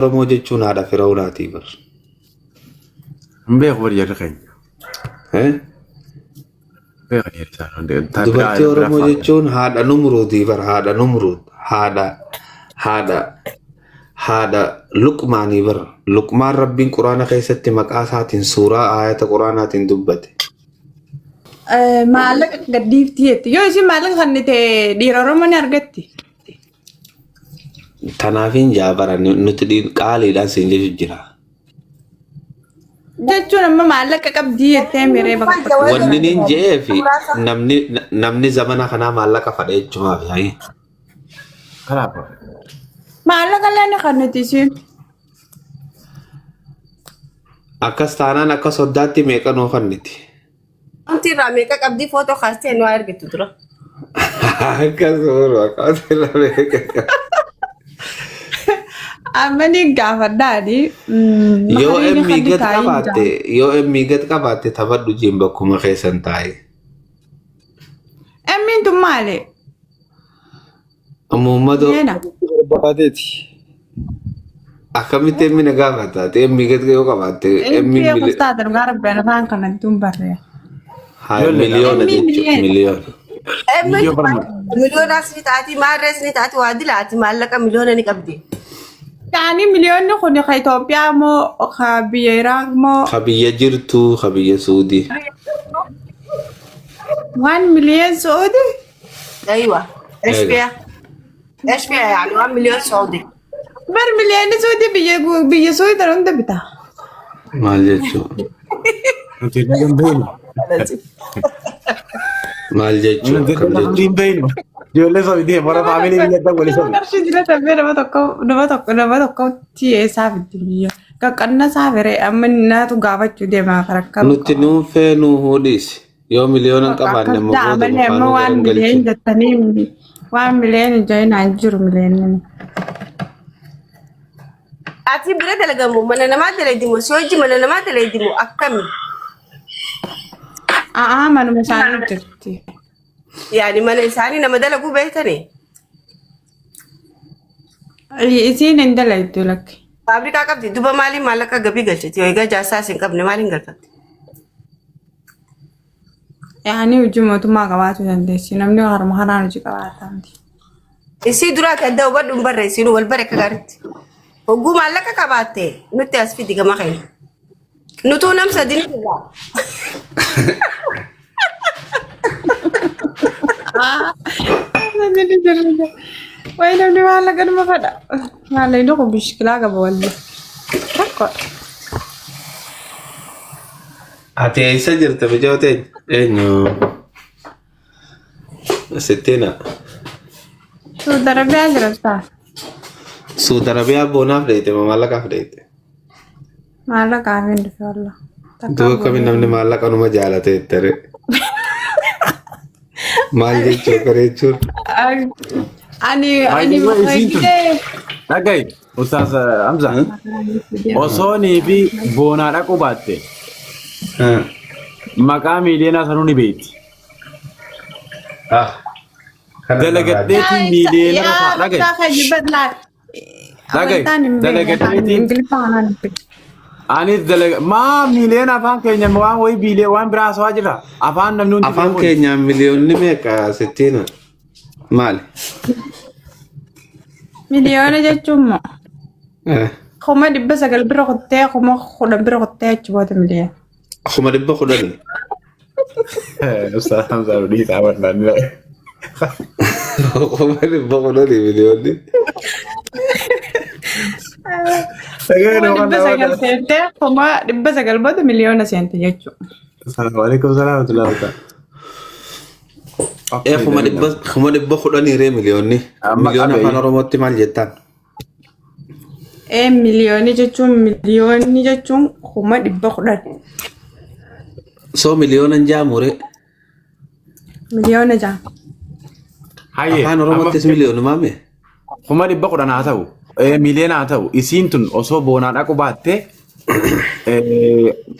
Oromoo jechuun haadha Firawunaati bar. Mbee khubar jarri keenya. Dubartii Oromoo jechuun haadha Numruuti bar haadha Numruud haadha Luqmaanii bar. Luqmaan Rabbiin Quraana keessatti maqaa isaatiin suuraa aayata Quraanaatiin dubbate. Maallaqa gaddiiftiyeetti yoo isin maallaqa kannite dhiira Oromoo ni argatti. Tanaafin jaabara nuti qaaliidhaan siin jechuun jira. Jechuun amma maallaqa qabdii jettee miree bakka. Wanni niin jee fi namni zamana kanaa maallaqa fadha jechuumaaf yaa'ii. Kanaafuu. Maallaqa laani kannite isin. Akkas taanaan akka soddaatti meeqa noo kanniti. Anti meeqa qabdii footoo kaastee nu argitu dura. Akkas oolu akkasirra meeqa. Amani gaafadhaani. Yoo emmi gad qabaatte taphadhu jiin bakkuma keessan taa'e. Emmiin tun maali? Ammuummadoo. Baateeti. Akkamitti emmi na gaafata? Emmi gad yoo qabaatte. Emmi kustaata dhugaa rabbi afaan kanatti hin barree. Miliyoona jechuudha miliyoona. Miliyoonaas ni taati maarrees ni taati waa dilaati maallaqa miliyoona ni qabdi. Yaani miliyoonni kun ka Itoophiyaa moo ka biyya Iraaq moo? Ka biyya jirtu ka biyya Suudii. 1 million Saudi? أيوة إيش فيها؟ إيش فيها يعني 1 مليون سعودي؟ بر مليون سعودي بيجي سعودي ترى أنت بتاع. Maal jechuudha? Nuti hin beeknu. Maal jechuudha? Nuti hin beeknu. Ijoollee Saawudii bara faamilii biyyattii waliin sobi. Qarshii jira taphee nama tokko tiyeessaa biyya. Qaqqanna isaa firee amma naatu gaafachuu deemaa farakka. Nuti nuufee nu hudhiisi. Yoo miliyoona qabaanne immoo malee amma waan miliyoon jettanii waan miliyoon jaynaan jiru miliyoon. Ati bira dalagamu mana namaa dalagdimu si hojii mana namaa dalagdimu akkami? Manuma isaanii jirti. Yaani mana isaanii nama dalaguu beektanii? Isiin hin dalagdu lakke. Faabrikaa qabdi duba maaliin maallaqa gabii galchiti yoo egaa jaasaa isin qabne maaliin galfatti? Yaani hojii mootummaa qabaatu dandeessi namni harma haraan hojii qabaata. Isii duraati adda hubadhu hin barreessinu wal bare akka gaariitti. Hogguu maallaqa qabaatte nutti as fidi gama keenya. Nutuu nam sadii irraa. Wayi namni maallaqa dhuma fadha. Maallaqni kun bishkilaa qaba wallee. Takko. Ati eessa jirta bijooteen? Eenyu? Sittina. Suuda Arabiyaa jirta. Suuda Arabiyaa boonaaf dheeyite moo maallaqaaf dheeyite? Maallaqaaf hin dhufe wallah. Duuba kami namni maallaqa numa jaalate jettere. Maal jechuu bareechuun? Ani fayyadee. Dhaga'i Ustaaz Hamza. Osoonii fi boonaa dhaquu baatte. Maqaa miiliyoonaa sanuu ni beekti. Dalagadheetiin miiliyoonaa ta'a dhaga'i. Dalagadheetiin. Anis maa miliyoona afaan keenya waan wayii biilee waan biraa haasawaa jira. Afaan namni hundi afaan keenya miliyoonni meeqa sittiina? Maali? Miliyoona jechuun moo? 900 bira qottee 10 bira qottee achi booda miliyoona. 10,000. Ustaaz Hamza Rudii Saawan Naannoo. 10,000 miliyoonni. Sagal seente 900 booda miliyoona seente jechuudha. Assalamualaikum warahmatullahi wabarakatuh. 10,000 miliyoonni. Miliyoona afaan Oromootti maal jettaan? Miliyooni jechuun 10,000. So miliyoonan jaamure. Miliyoona jaa. Afaan Oromoottis miliyoonu maame? 10,000 haa ta'u. Miliyoona haa ta'u. Isiin tun osoo boonaa dhaqu baatte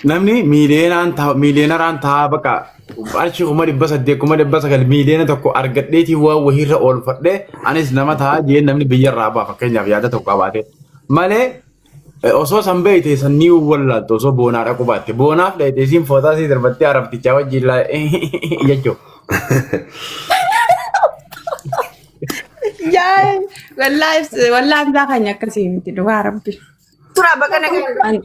namni miliyoonaraan taa'aa bakka archii 800,000 miliyoona tokko argadheetii waan wahiirra oolfadhee anis nama taa'aa jeen namni biyyarraa ba'a fakkeenyaaf yaada tokko qabaate malee osoo san beekte sannii wallaaltu osoo boonaa dhaqu baatte boonaaf dheete isiin footaa sii darbattee arabtichaa wajjin jechuudha. Jai, wallahi za kan yakasi miti dua rabbi. Tura bakana kan.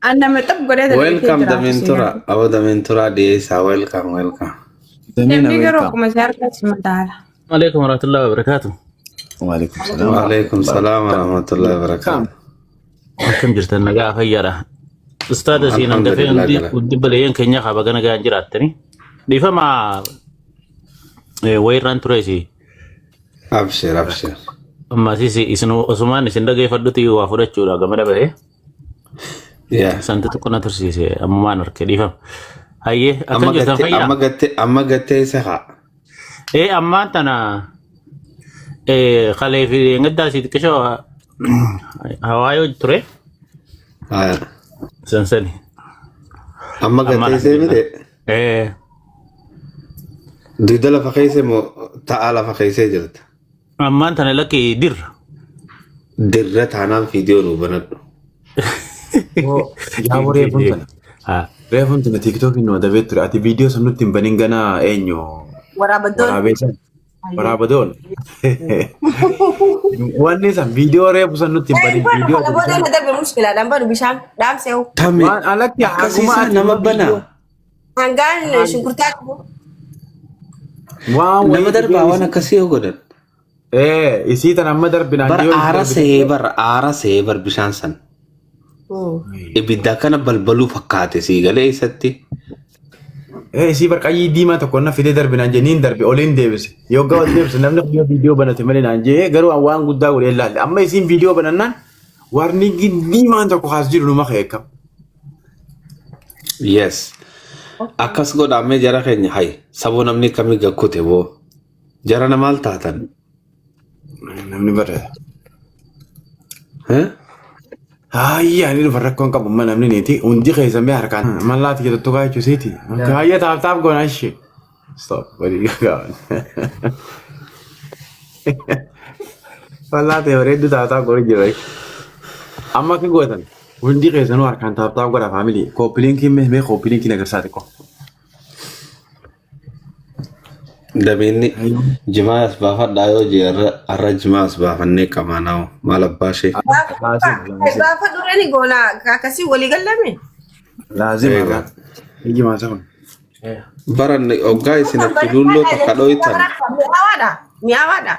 Anda metab gode da. Welcome the mentora. Aba the mentora desa welcome. Ni garo kuma syarka sementara. Assalamualaikum warahmatullahi wabarakatuh. Waalaikumsalam warahmatullahi wabarakatuh. Kam jirtan nagaa fayyara. Ustaada siinan dafee hundi baleeyyan keenya qaba gana gaan jiraattani. Dhiifama wayirraan ture si. Abshir. Amma sisi isnu Osman isin dhageeffadhuti waa fudhachuudha gama dabee. Yeah. Santa tokko na tursiise amma maan harkee dhiifama. Hayyee akkam jirtan fayyaa. Amma gattee isa haa. Amma tana qalee fi ngaddaa si xiqqishoo hawaayoo ture. Sansani. Amma gattee isa mite. Duyda lafa keessa moo ta'a lafa keessa jirta? Ammaan tana lakki dirra. Dirra taanaan viidiyoo nu banadhu. Yaa reefuun tana tiiktookii nu adabee ture ati viidiyoo san nutti hin banin ganaa eenyu waraabadoon. Wanni san viidiyoo reefu san nutti hin banin viidiyoo. Waraabadoon na darbe mushkilaadhaan badu bishaan dhaamseewu. Tami alatti akkasiisa nama banaa. Hangaan shunkurtaa qabu. Nama darbaa waan akkasii yoo godhan. Isii tan amma darbinaan Bar aara seebar bishaan san. Ibidda kana balbaluu fakkaate sii galee isatti. Isii barqayyii diimaa tokko na fidee darbinaan jeniin darbe oliin deebise. Yoo gawas deebise namni viidiyoo banate malee naan jee garuu waan guddaa godhee ilaalle. Amma isiin viidiyoo banannaan warni diimaan tokko haas jiru numa keekam. Yes. Akkas godhamee jara keenya hay saboo namni kamii gakkute boo jara na maal taatan? Namni bara. Hayya ani dhufa rakkoon qabu amma namni neeti hundi keessamee harkaan mallaatti jedhattu kaa jechuusiiti. Hayya taaf goona ishee. Stop walii gagaan. Mallaatti bareeddu taaf goona jira. Amma akka gootan hundi keessanuu harkaan taaf godha faamilii koopiliinkiin mee koopiliinkiin agarsaati ko. Dabinni jimaa as baafadhaa yoo jee arra jimaa as baafannee qamaanaa'u maal abbaa ishee. Gaafa durani goona akkasii walii gallame. Laazima jimaa isa kun. Baran hoggaa isin itti lulloo takka dhooytan. Mi'aawaadha.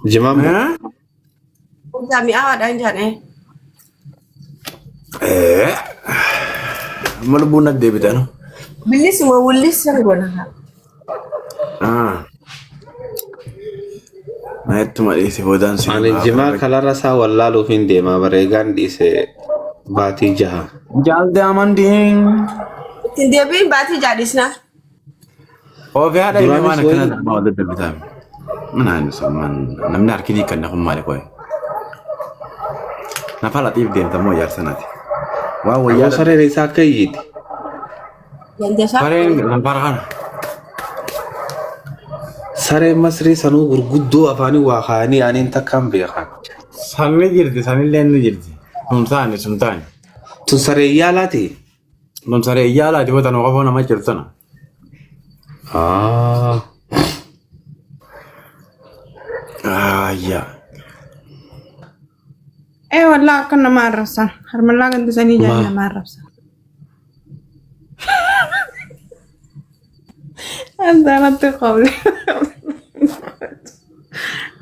Jimaa moo? Mi'aawaadha hin jaane. Amma lubbuun nag deebitan. Billisuma wullisan goona. Naettuma dhiise boodaan si. Ani jimaa kalarra isaa wallaaluuf hin deemaa bareegaan dhiise baatii jaha. Jaalde amandiin. Ittiin deebiin baatii jaadhisna. Oofii haadha ilmi waan akkana nama wal daddarbitaa. Namni harkini kan naqun maali qoye. Nafa laxiif deemtamoo ijaarsanaati. Waan wayyaa sareen isaa akka iyyiiti. Sareen lampara kana. Sareen masrii sanuu gurguddoo afaanii waa kaayanii aniin takkaan beekan. Sanni jirti sanillee ni jirti. Sumtaani. Tun saree yaalaati? Tun saree yaalaati wata nu qofoo nama jirtana. Ayya. Wallah akan nama arrabsan. Harmallah ganti sani jangan nama arrabsan. Antara tuh kau.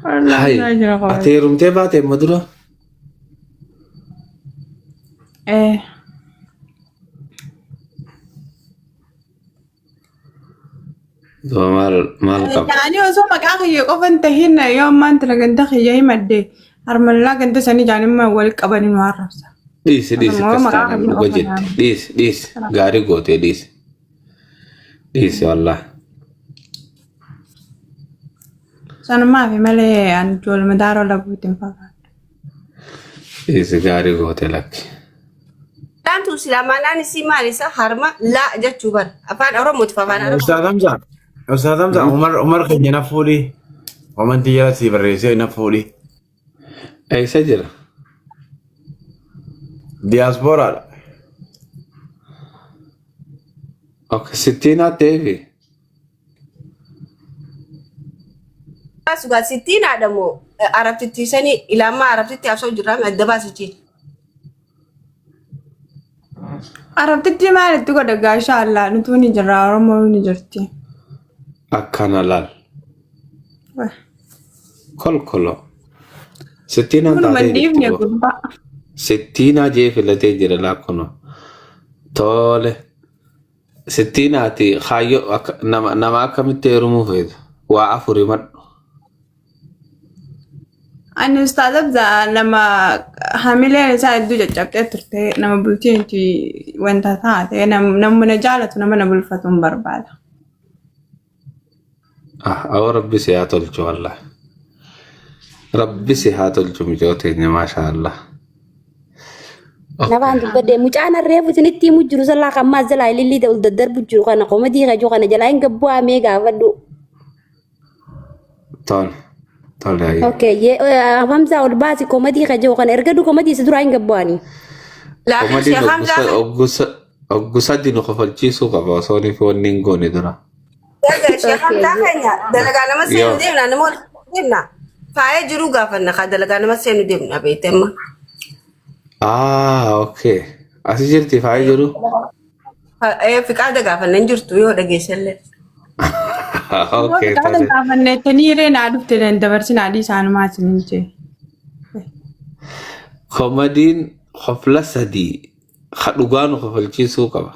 Hai, ati rumtee baate madura? Mal kap. Yani osoo maqaa kiyya qofa hin tahin yoo ammaan tana ganda kiyya himadde harmallaa ganda sanii jaanimmaa wal qabanii nu arrabsa. Dhiisi kastaan dhuga jetti. Dhiisi gaarii gootee dhiisi. Dhiisi wallah. Sanumaa fi malee an ijoollee daaroo laguutiin fakkaata. Dhiisi gaarii gootee lakki. Daantu silaamanaan isii maalisa harma laa jechuu bara afaan oromootti afaan oromoo. Ustaz Hamza Umar keenya na fuudhi. Wamantii jala si barreessee na fuudhi. Eessa jira? Diaspora. Okay, sittina deebi. Sugaa sittiin haadhamu arabtittiisanii ilaamaa arabtitti haasoo jirraa adda baasichi. Arabtitti maalitti godha gaasha allaa nutu ni jira Oromoo ni jirti. Akkana laal. Kolkolo. Sittina taatee jirtu. Sittina jee filatee jira laakkuno. Tole. Sittiinaati kaayyoo nama akkamitti heerumuu feetu? Waa afuri madhu. Ani ustaaza bza nama hamileen isaa hedduu caccabtee turte nama bultiinti wanta taate namni jaalatu nama na bulfatu hin barbaada. Awwa rabbi si haa tolchu wallahi. Rabbi si haa tolchu mijooteenya maashaallah. Nabaan dubbadde mucaan reefu isinitti himu jiru sallaa kan maas jalaa ilillii ta'u daddarbu jiru kana qomadii kajuu kana jalaa hin gabbaa mee gaafadhu. Tole. Tole. Okay, Hamza ol baasi qomadii kajuu kana erga du qomadii isa duraa hin gabbaani. Laakiin Sheekh Hamzaa oggusa dinu kofalchiisuu qaba osoo ni foonni hin goone dura. Sheekh Hamzaa keenya dalagaa nama seenu deemna nama ol deemna. Faayee jiruu gaafanna kaa dalagaa nama seenu deemna beektemma. Okay. Asi jirti faayee jiru? Fiqaada gaafanna hin jirtu yoo dhageessallee. Okay. Fiqaada gaafanneettanii reenaa dhufte dabarsin adii isaanumaa isiniin jee. Komadiin hofla sadii dhugaanu kofalchiisuu qaba.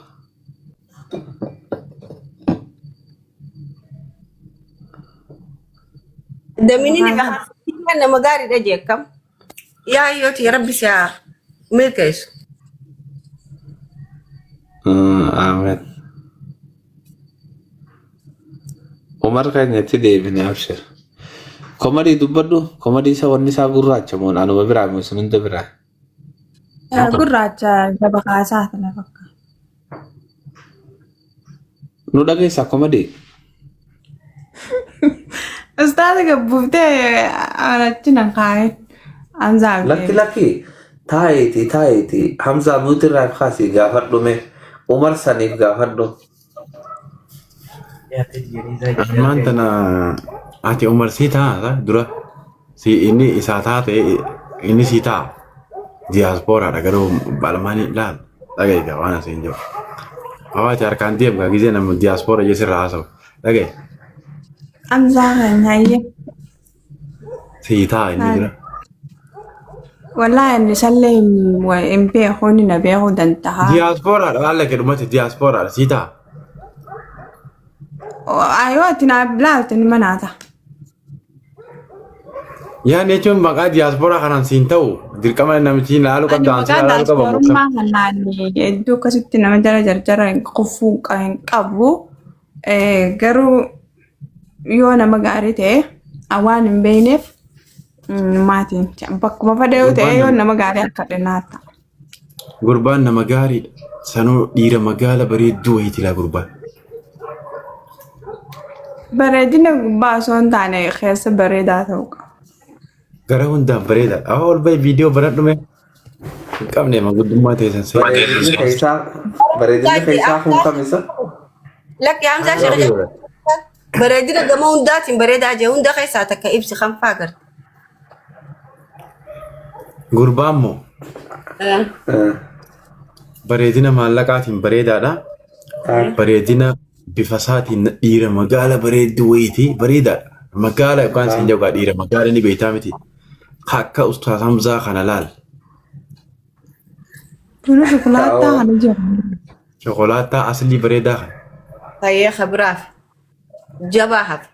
Damini nama gaariidha jeekam. Yaa yooti rabbi siyaa milkeessu. Amen. Umar keenyatti deebine abshir. Komadii dubbadhu komadii isa wanni isaa gurraacha moo anuma biraa moo sun hunda biraa? Gurraacha gaba kaasaa kana fakka. Nu dhageessaa komadii? Ustaaza gabbuuftee achi nan kaa'e. Hamzaa Lakki taa'eeti Hamzaa nuti irraa kaasii gaafadhu mee Umar saniif gaafadhu. Ammaan tana ati Umar sii ta'a dura si inni isaa taate inni sii ta'a. Diaspora garuu balmaanii laal dhagaye waan asiin jiru. Hawaati harkaan deemu gizee nama diaspora jesirraa haasa'u dhagaye. Hamzaa kan hayyee. Sii ta'a inni dura. Wallahi inni sallee hin beeku inni na beeku danda'a. Diaspora alla kedumate diaspora sii ta'a. Ayoo ati na laalte ni manaata. Yaani jechuun maqaa diaspora kanaan siin ta'u dirqama namichi laalu qabda aansi laalu qaba muka. Maqaa kanaan iddoo akkasitti nama jara jarjara qofuu hin qabu. Garuu yoo nama gaarii ta'e waan hin beekneef maatiin bakkuma fadhee ta'e yoo nama gaarii akka dhinaata. Gurbaan nama gaariidha. Sanuu dhiira magaala bareedduu wayiitilaa gurbaan. Bareedina gubbaa osoo hin taane keessa bareedaa ta'uu qaba. Gara hundaan bareeda. Ol bahi viidiyoo baradhume. Hin qabne maguddummaa teessan seera. Bareedina keessaa kun kamisa? Lakki Hamzaa Sheekh bareedina gama hundaatiin bareedaa jee hunda keessaa takka ibsi kan faagarte. Gurbaan moo bareedina maallaqaatiin bareedaadha. Bareedina bifa isaatiin dhiira magaala bareedduu wayiitii bareedaadha. Magaala yookaan siin jawgaa dhiira magaala ni beektaa miti. Akka Ustaaz Hamzaa kana laal. Kun shokolaataa kana jira. Shokolaataa aslii bareedaa kana. Tayyee khabiraaf jabaa hafe.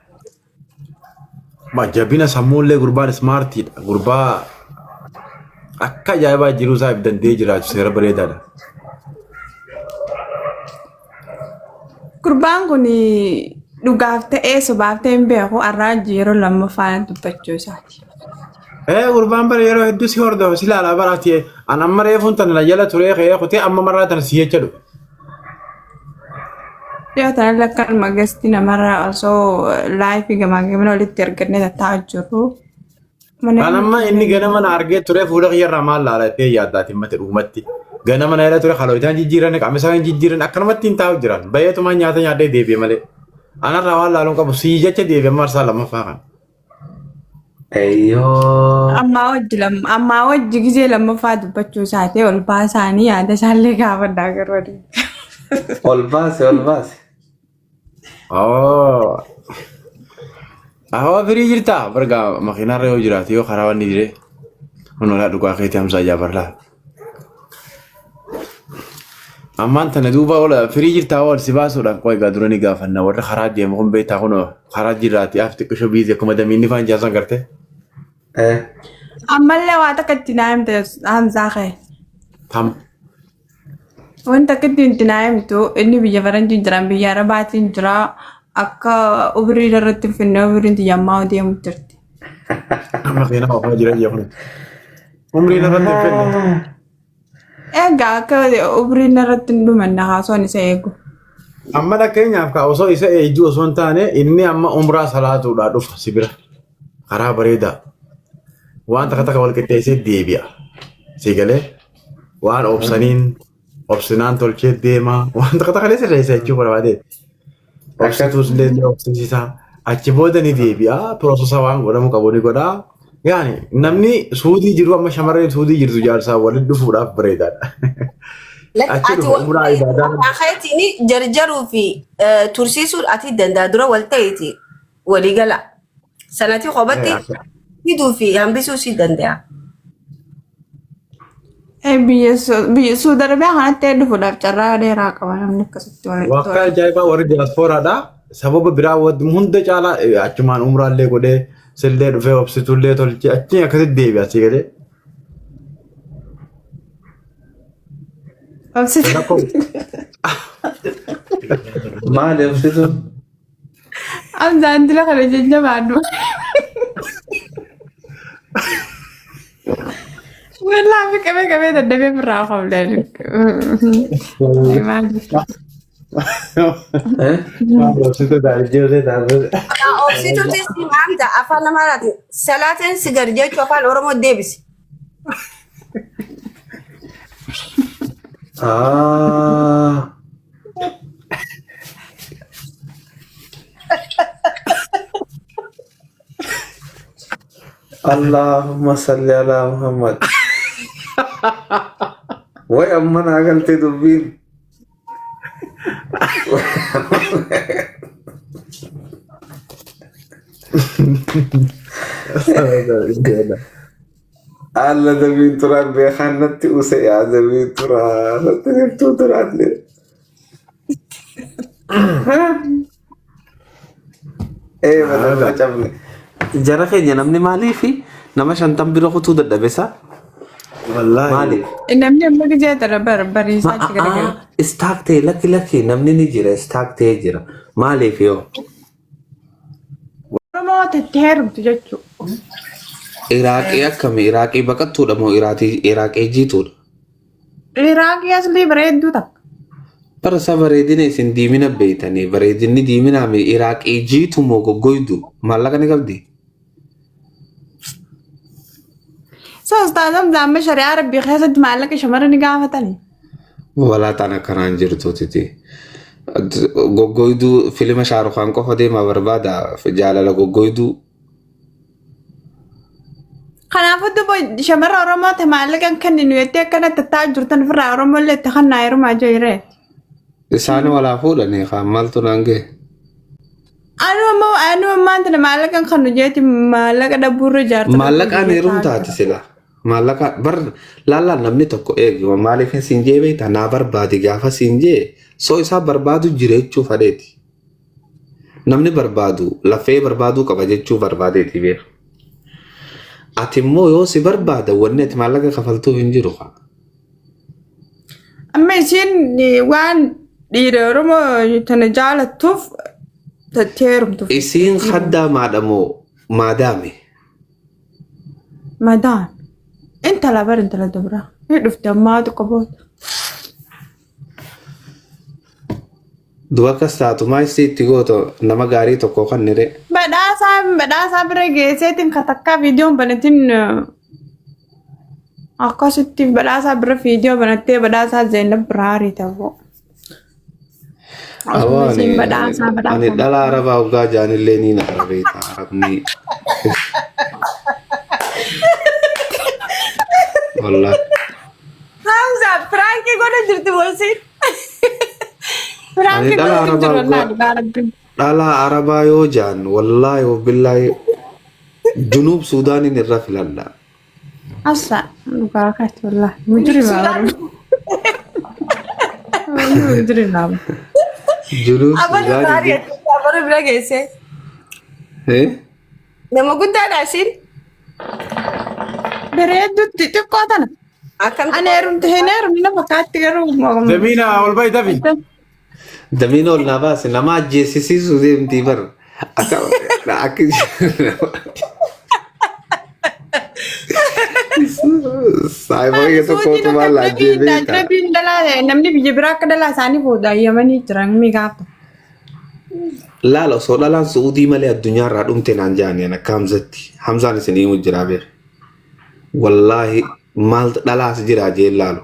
Jabina sammuullee gurbaan ismaartiidha. Gurbaa akka ajaa'ibaa jiruu isaaf danda'ee jiraatu seera bareedaadha. Gurbaan kun dhugaaf ta'ee sobaaf ta'e hin beeku arraajii yeroo lammaffaan dubbachuu isaati. Gurbaan bara yeroo hedduu si hordofa si ilaalaa baraati. An amma reefuun tana jala turee ka'ee kutee amma marraa tana si jechuudha. Dhiyoo tana lakkaan magastii namarraa osoo laayifii gamaa gamana walitti argannee taa'aa jirru. An amma inni ganama na argee turee fuula kiyyarraa maal laalattee yaaddaatiin mate dhugumatti. Ganama na ila ture kalootaan jijjiiran qaama isaan jijjiiran akkanumatti hin taa'u jiran. Baay'atuma nyaata nyaadhee deebi'e malee. Anarraa waan laaluun qabu sii jecha deebi'e marsaa lammaffaa kan. Eeyyoo. Ammaa wajji gizee lammaffaa dubbachuu isaatee ol baasaanii yaada isaallee gaafadhaa garuu adii. Ol baase. Hawa firii jirtaa barga makiinarra yoo jiraate yoo karaa wanni jire hunolaa dhugaa keetii hamsaa jaabarlaa. Ammaan tana duuba oola firii jirtaa ol si baasuudhaan qoy gaa duranii gaafanna warra karaa deemu kun beektaa kun karaa jiraate af xiqqisho biizi akkuma damiinni faan jaasan garte. Ammallee waa takka itti naayimte hamsaa ka'e. Tam. Wanta akka itti naayimtu inni biyya faranjiin jiran biyya arabaatiin jira akka ubrii irratti finne ubrii xiyyaammaa deemu jirti. Makiinaa ofaa jira ija kun. Umrii irratti finne. Egaa akka ubrii irratti hin dhumanne haasawaan isa eegu. Amma dhakkeenyaaf kaa osoo isa eejjuu osoo hin taane inni amma umraa salaatuudhaa dhufa sibira. Karaa bareedaa. Waan takka wal qixxeessee deebi'a. Siigalee waan obsaniin obsinaan tolchee deema waan takka sirreessa jechuun barbaade. Obsituus illee obsisiisaa achi booda ni deebi'a piroosesaa waan godhamu qabu ni godhaa. Yaani namni suudii jiru amma shamarreen suudii jirtu jaarsaa waliin dhufuudhaaf bareedaadha. Achi dhufu umraa ibaadaa. Akhayitiin jarjaruu fi tursiisuun ati danda'a dura wal ta'eeti waliigala. Sanatti qophatti hiduu fi hambisuu si danda'a. Biyya Suudi Arabiyaa kanatti dhufuudhaaf carraa dheeraa qaba namni akkasitti walitti. Wakka ajaa'ibaa warri diyaasporaadha. Sababa biraa hunda caalaa achumaan umraallee godhee sillee dhufee obsituullee tolchee achi akkasitti deebi'a asii galee. Maali obsituun? Amzaan dila kana jajjabaadhu. Walaa fi qabee daddabee birraa qabdan. Obsituutis maamta afaan lamaanaati. Salaatiin si gadi jechuu afaan Oromoo deebisi. Allahumma salli ala Muhammad. Way amma naa galtee dubbiin. Alla damiin turaan beekaan natti use yaa damiin turaan natti hirtuu turaan le. Mana cabne. Jara keenya namni maaliifi nama 50 bira kutuu dadhabesa? Wallaahi. Maaliif? Namni amma gijee dara bariisaa itti garagalu. Istaak ta'e lakki namni ni jira istaak ta'e jira. Maaliif yoo? Oromoo tatti heerumtu jechuudha. Iraaqii akkamii? Iraaqii baqattuudha moo Iraaqii jiituudha? Iraaqii asli bareedduu takka. Barasa bareedina isin diimina beeytanii bareedinni diiminaami Iraaqii jiitu moo goggoydu maallaqa ni qabdi? Ustaazam zaama shari'aa rabbii keessatti maallaqa shamarran ni gaafatanii. Walaataan akkanaan jirtu titi. Goggoyduu filima Shaarukaan qofa deemaa barbaada jaalala goggoyduu. Kanaafuu duuba shamarra Oromoo ta'e maallaqa kanneen nuyi akkanatti taa'aa jirtan ofirraa Oromoo illee itti kannaa heerumaa jirre. Isaan walaa fuudhanii kaan maaltu naan gahe? Anu maanta maallaqa kan nu jeeti maallaqa dhabuurra jaartan. Maallaqaan heerumtaati sila. Maallaqa bar laallaan namni tokko eegu maaliif siin jee beektaa naa barbaadi gaafa siin jee soo isaa barbaadu jireechuu fadheeti. Namni barbaadu lafee barbaaduu qaba jechuu barbaadeeti beeku. Ati immoo yoo si barbaada wanni ati maallaqa kafaltuuf hin jiru kaa. Amma isiin waan dhiira Oromoo tana jaalattuuf tatteerumtuuf. Isiin haddaa maadhamoo maadaame? Madaan. Intala bar intala dabra. Ni dhufte ammaa tokko booda. Duba akkas taatu maa itti gooto nama gaarii tokko kan nire. Badhaasaa bira geesseetiin katakkaa viidiyoon banatiin akkasitti badhaasaa bira fiidiyoo banattee badhaasaa Zeenab Biraarii ta'uu. Ani dhala Arabaa waggaa jaanillee ni na Arabeeta Arabni. Wallahi. Hamza, Frankie godha jirti boosiin. Ani dhala Arabaa yoo jaan wallahi wabillahi Junub Suudaanin irra filalla. Asa dhugaa kaati wallahi mujri baaru. Mujri baaru. Junub Abang Suudaan. Abang bira geesse. Nama guddaadha isin. Bareeddutti xiqqoo tana. Akkam Ani heerumni nama fakkaatti garuu. Damiina ol bahi dafi. Damiin ol na baase nama ajjeesisiisuu deemtii bar. Akka Saayibaa yoo tokko maal ajjee beektaa. Namni biyya biraa akka dhalaa isaanii fuudhaa Yemanii jiran mi gaafa. Laala osoo dhalaan Suudii malee addunyaa irraa dhumte naan jaaniin akka Hamzatti. Hamzaan isinii mujjiraa beeku. Wallaahi maal dhalaas jiraa jee laalu.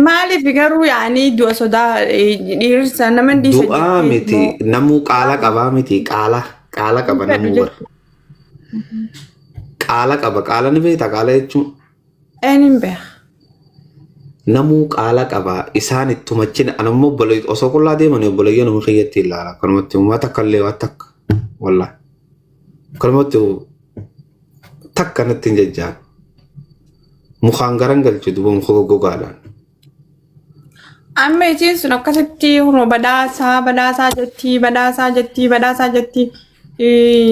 Maaliif garuu yaanii du'a sodaa dhiirsa nama dhiisa. Du'aa miti namuu qaala qabaa miti qaala qaba namuu bara. Qaala qaba qaala ni beektaa qaala jechuun. Eenyuun beeka. Namuu qaala qabaa isaan ittuma cina anammoo osoo qullaa deemanii obboleeyyan nama keeyyatti ilaala kanumatti uumaa takka illee waan takka wallaahi kanumatti takka natti hin jajjaan mukaan garan galchu duuba muka goggogaadhaan. Amma isiin sun akkasitti badhaasaa jetti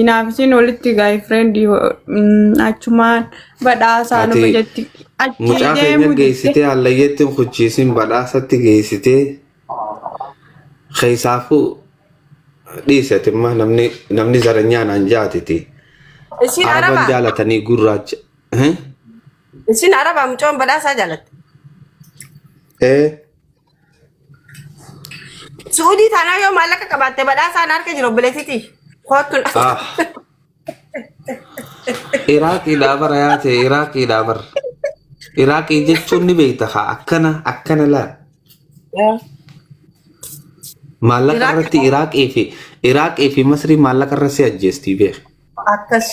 naaf isiin walitti gaa'e fireendii achumaan badhaasaa nama jetti. Mucaa keenya geessitee hallayyeetti hojjeesin badhaasatti geessitee keessaafuu dhiisate immoo namni zaranyaanaan jaatiti. Isin Araban Arabaa. jaalatanii gurraacha. Isin Arabaa mucoon badhaasaa jaalatte. Suudii taanaa yoo maallaqa qabaatte badhaasaan harka jiru obboleettiiti. Koottun. Iraaqiidhaa bara yaate Iraaqiidhaa bara. Iraaqii jechuun ni beekta haa akkana laal. Maallaqa irratti Iraaqii fi Masrii maallaqa irra si ajjeestii beek. Akkas.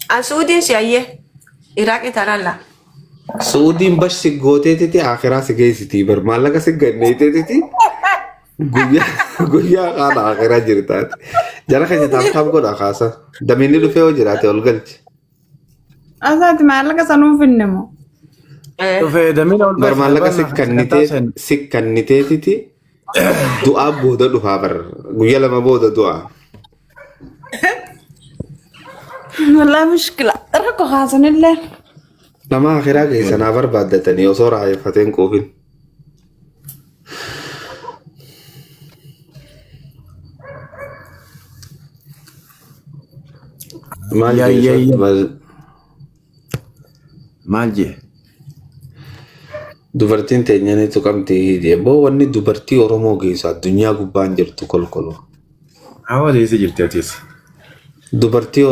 An Suudiin si ayyee. Iraaqii taanaan laa. Suudiin bashi gooteetiti akiraa si geessitii bar maallaqa si ganneeteetiti guyyaa qaala akiraa jirtaati. Jara keenya taaptaap godha kaasa. Damiinni dhufee yoo jiraate ol galchi. Asaati maallaqa sanuu finne moo? Dhufee damiina ol Bar maallaqa si kanniteetiti du'aa booda dhufaa bar guyyaa lama booda du'aa. Walaa mushkila rakkoo haasanillee. Nama akiraa keessanaa barbaaddatanii osoo raayeffateen quufin. Maal jee? Dubartiin teenyaniitu qabdee hidhee boo wanni dubartii Oromoo geessu addunyaa gubbaan jirtu kolkoloo. Hawa deesse jirti atiis. Dubartii